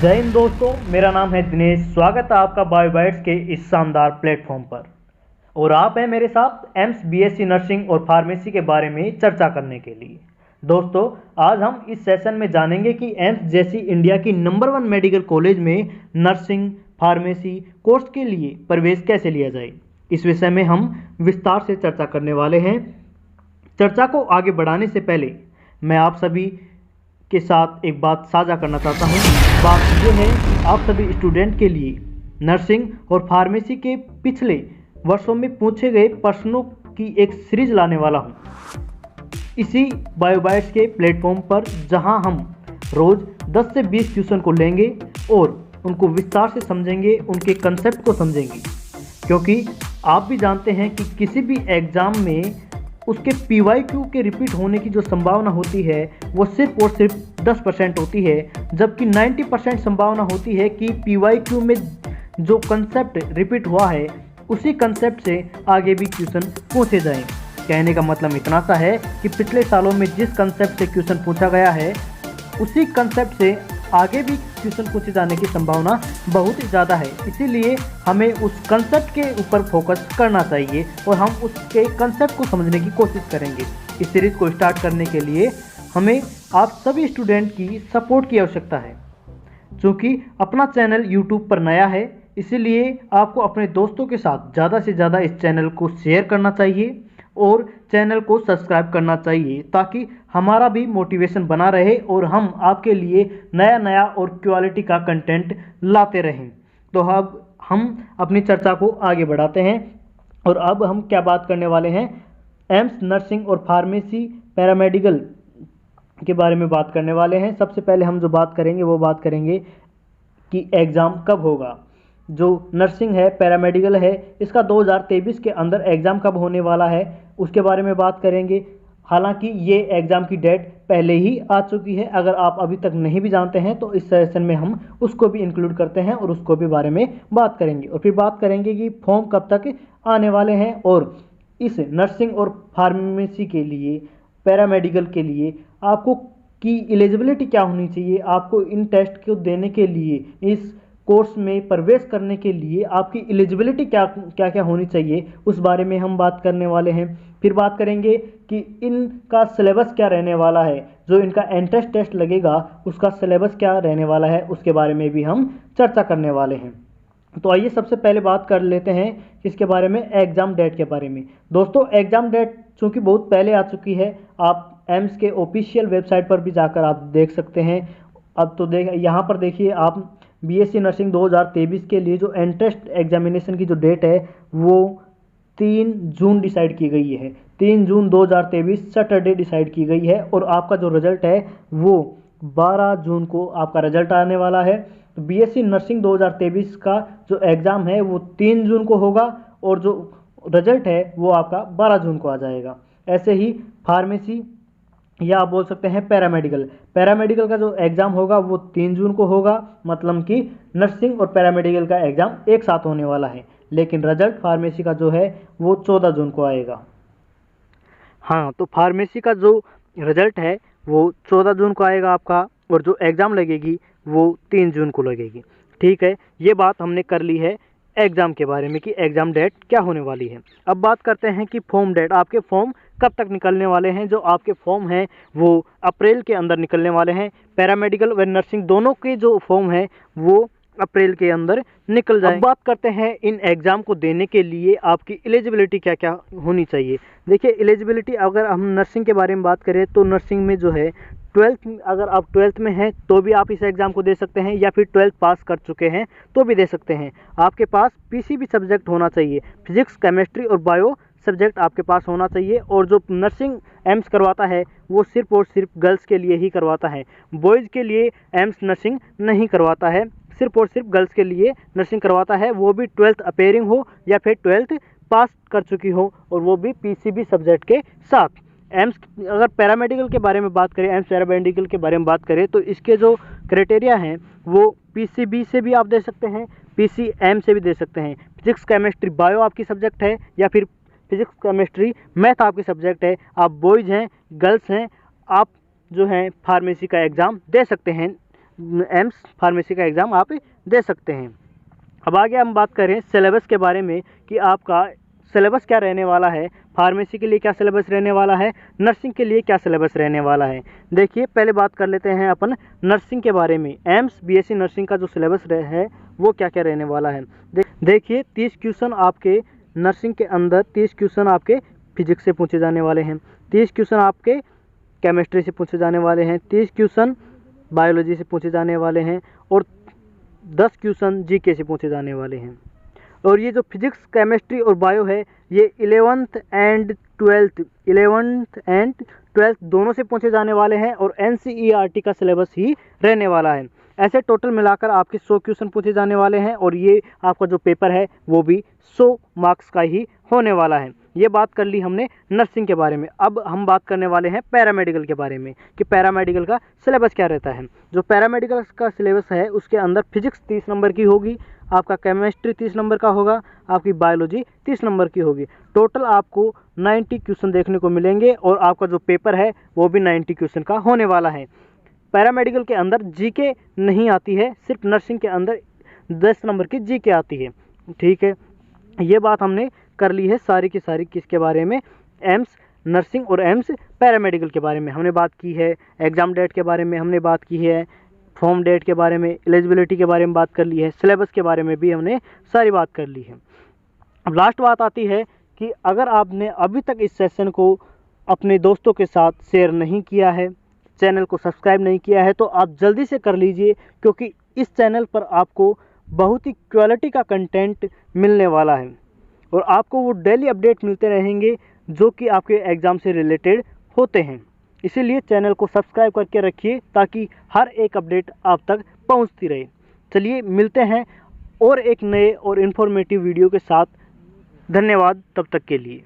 जय हिंद दोस्तों, मेरा नाम है दिनेश। स्वागत है आपका बायोबाइट्स के इस शानदार प्लेटफॉर्म पर। और आप हैं मेरे साथ एम्स बीएससी नर्सिंग और फार्मेसी के बारे में चर्चा करने के लिए। दोस्तों, आज हम इस सेशन में जानेंगे कि एम्स जैसी इंडिया की नंबर 1 मेडिकल कॉलेज में नर्सिंग फार्मेसी कोर्स के लिए प्रवेश कैसे लिया जाए। इस विषय में हम विस्तार से चर्चा करने वाले हैं। चर्चा को आगे बढ़ाने से पहले मैं आप सभी के साथ एक बात साझा करना चाहता हूँ। बात यह है कि आप सभी स्टूडेंट के लिए नर्सिंग और फार्मेसी के पिछले वर्षों में पूछे गए प्रश्नों की एक सीरीज लाने वाला हूँ इसी बायोबाइट्स के प्लेटफॉर्म पर, जहां हम रोज़ 10 से 20 क्वेश्चन को लेंगे और उनको विस्तार से समझेंगे, उनके कंसेप्ट को समझेंगे। क्योंकि आप भी जानते हैं कि किसी भी एग्ज़ाम में उसके PYQ के रिपीट होने की जो संभावना होती है वो सिर्फ और सिर्फ 10% होती है, जबकि 90% संभावना होती है कि PYQ में जो कंसेप्ट रिपीट हुआ है उसी कंसेप्ट से आगे भी क्वेश्चन पूछे जाएं। कहने का मतलब इतना सा है कि पिछले सालों में जिस कंसेप्ट से क्वेश्चन पूछा गया है उसी कंसेप्ट से आगे भी क्वेश्चन पूछे जाने की संभावना बहुत ही ज़्यादा है। इसीलिए हमें उस कंसेप्ट के ऊपर फोकस करना चाहिए और हम उसके कंसेप्ट को समझने की कोशिश करेंगे। इस सीरीज़ को स्टार्ट करने के लिए हमें आप सभी स्टूडेंट की सपोर्ट की आवश्यकता है। चूँकि अपना चैनल यूट्यूब पर नया है, इसीलिए आपको अपने दोस्तों के साथ ज़्यादा से ज़्यादा इस चैनल को शेयर करना चाहिए और चैनल को सब्सक्राइब करना चाहिए, ताकि हमारा भी मोटिवेशन बना रहे और हम आपके लिए नया नया और क्वालिटी का कंटेंट लाते रहें। तो अब हम अपनी चर्चा को आगे बढ़ाते हैं और अब हम क्या बात करने वाले हैं, एम्स नर्सिंग और फार्मेसी पैरामेडिकल के बारे में बात करने वाले हैं। सबसे पहले हम जो बात करेंगे वो बात करेंगे कि एग्ज़ाम कब होगा। जो नर्सिंग है, पैरामेडिकल है, इसका 2023 के अंदर एग्ज़ाम कब होने वाला है उसके बारे में बात करेंगे। हालांकि ये एग्ज़ाम की डेट पहले ही आ चुकी है। अगर आप अभी तक नहीं भी जानते हैं तो इस सेशन में हम उसको भी इंक्लूड करते हैं और उसको भी बारे में बात करेंगे। और फिर बात करेंगे कि फॉर्म कब तक आने वाले हैं और इस नर्सिंग और फार्मेसी के लिए, पैरामेडिकल के लिए आपको की एलिजिबिलिटी क्या होनी चाहिए, आपको इन टेस्ट को देने के लिए, इस कोर्स में प्रवेश करने के लिए आपकी एलिजिबिलिटी क्या क्या होनी चाहिए, उस बारे में हम बात करने वाले हैं। फिर बात करेंगे कि इनका सिलेबस क्या रहने वाला है, जो इनका एंट्रेंस टेस्ट लगेगा उसका सिलेबस क्या रहने वाला है, उसके बारे में भी हम चर्चा करने वाले हैं। तो आइए सबसे पहले बात कर लेते हैं इसके बारे में, एग्ज़ाम डेट के बारे में। दोस्तों, एग्ज़ाम डेट चूँकि बहुत पहले आ चुकी है, आप एम्स के ऑफिशियल वेबसाइट पर भी जाकर आप देख सकते हैं। अब तो यहाँ पर देखिए आप, बीएससी नर्सिंग 2023 के लिए जो एंट्रेंस एग्जामिनेशन की जो डेट है वो 3 जून डिसाइड की गई है। 3 जून 2023 सैटरडे डिसाइड की गई है और आपका जो रिजल्ट है वो 12 जून को आपका रिजल्ट आने वाला है। तो बीएससी नर्सिंग 2023 का जो एग्ज़ाम है वो 3 जून को होगा और जो रिजल्ट है वो आपका 12 जून को आ जाएगा। ऐसे ही फार्मेसी या आप बोल सकते हैं पैरामेडिकल का जो एग्ज़ाम होगा वो 3 जून को होगा। मतलब कि नर्सिंग और पैरामेडिकल का एग्ज़ाम एक साथ होने वाला है, लेकिन रिजल्ट फार्मेसी का जो है वो 14 जून को आएगा। हाँ, तो फार्मेसी का जो रिजल्ट है वो 14 जून को आएगा आपका, और जो एग्ज़ाम लगेगी वो 3 जून को लगेगी। ठीक है, ये बात हमने कर ली है एग्ज़ाम के बारे में कि एग्ज़ाम डेट क्या होने वाली है। अब बात करते हैं कि फॉर्म डेट, आपके फॉर्म कब तक निकलने वाले हैं। जो आपके फॉर्म हैं वो अप्रैल के अंदर निकलने वाले हैं। पैरामेडिकल व नर्सिंग दोनों के जो फॉर्म है वो अप्रैल के अंदर निकल जाए। अब बात करते हैं इन एग्ज़ाम को देने के लिए आपकी एलिजिबिलिटी क्या क्या होनी चाहिए। देखिए, एलिजिबिलिटी अगर हम नर्सिंग के बारे में बात करें तो नर्सिंग में जो है 12th, अगर आप 12th में हैं तो भी आप इस एग्ज़ाम को दे सकते हैं, या फिर 12th पास कर चुके हैं तो भी दे सकते हैं। आपके पास PCB सब्जेक्ट होना चाहिए, फिजिक्स, केमिस्ट्री और बायो सब्जेक्ट आपके पास होना चाहिए। और जो नर्सिंग एम्स करवाता है वो सिर्फ और सिर्फ गर्ल्स के लिए ही करवाता है। बॉयज़ के लिए एम्स नर्सिंग नहीं करवाता है, सिर्फ और सिर्फ गर्ल्स के लिए नर्सिंग करवाता है, वो भी 12th अपेयरिंग हो या फिर 12th पास कर चुकी हो, और वो भी PCB सब्जेक्ट के साथ। एम्स, अगर पैरामेडिकल के बारे में बात करें, एम्स पैरामेडिकल के बारे में बात करें तो इसके जो क्राइटेरिया हैं वो PCB से भी आप दे सकते हैं, PCM से भी दे सकते हैं। फिजिक्स, केमिस्ट्री, बायो आपकी सब्जेक्ट है, या फिर फिजिक्स, केमिस्ट्री, मैथ आपकी सब्जेक्ट है, आप बॉयज़ हैं, गर्ल्स हैं, आप जो हैं फार्मेसी का एग्ज़ाम दे सकते हैं एम्स फार्मेसी का एग्ज़ाम आप दे सकते हैं। अब आगे हम बात करें सिलेबस के बारे में कि आपका सिलेबस क्या रहने वाला है, फार्मेसी के लिए क्या सिलेबस रहने वाला है, नर्सिंग के लिए क्या सिलेबस रहने वाला है। देखिए पहले बात कर लेते हैं अपन नर्सिंग के बारे में। एम्स बीएससी नर्सिंग का जो सिलेबस है वो क्या क्या रहने वाला है। देखिए 30 क्वेश्चन आपके नर्सिंग के अंदर, 30 क्वेश्चन आपके फिजिक्स से पूछे जाने वाले हैं, 30 क्वेश्चन आपके केमिस्ट्री से पूछे जाने वाले हैं, 30 क्वेश्चन बायोलॉजी से पूछे जाने वाले हैं और 10 क्वेश्चन जीके से पूछे जाने वाले हैं। और ये जो फिजिक्स, केमिस्ट्री और बायो है ये 11th एंड 12th दोनों से पूछे जाने वाले हैं और एनसीईआरटी का सिलेबस ही रहने वाला है। ऐसे टोटल मिलाकर आपके 100 क्वेश्चन पूछे जाने वाले हैं और ये आपका जो पेपर है वो भी 100 मार्क्स का ही होने वाला है। ये बात कर ली हमने नर्सिंग के बारे में। अब हम बात करने वाले हैं पैरामेडिकल के बारे में कि पैरामेडिकल का सिलेबस क्या रहता है। जो पैरामेडिकल का सिलेबस है उसके अंदर फिजिक्स 30 नंबर की होगी, आपका केमिस्ट्री 30 नंबर का होगा, आपकी बायोलॉजी 30 नंबर की होगी। टोटल आपको 90 क्वेश्चन देखने को मिलेंगे और आपका जो पेपर है वो भी 90 क्वेश्चन का होने वाला है। पैरामेडिकल के अंदर जीके नहीं आती है, सिर्फ नर्सिंग के अंदर 10 नंबर की जीके आती है। ठीक है, ये बात हमने कर ली है सारी की सारी किसके बारे में, एम्स नर्सिंग और एम्स पैरामेडिकल के बारे में हमने बात की है। एग्ज़ाम डेट के बारे में हमने बात की है, फॉर्म डेट के बारे में, एलिजिबिलिटी के बारे में बात कर ली है, सिलेबस के बारे में भी हमने सारी बात कर ली है। अब लास्ट बात आती है कि अगर आपने अभी तक इस सेशन को अपने दोस्तों के साथ शेयर नहीं किया है, चैनल को सब्सक्राइब नहीं किया है, तो आप जल्दी से कर लीजिए, क्योंकि इस चैनल पर आपको बहुत ही क्वालिटी का कंटेंट मिलने वाला है और आपको वो डेली अपडेट मिलते रहेंगे जो कि आपके एग्ज़ाम से रिलेटेड होते हैं। इसीलिए चैनल को सब्सक्राइब करके रखिए ताकि हर एक अपडेट आप तक पहुंचती रहे। चलिए मिलते हैं और एक नए और इन्फॉर्मेटिव वीडियो के साथ। धन्यवाद तब तक के लिए।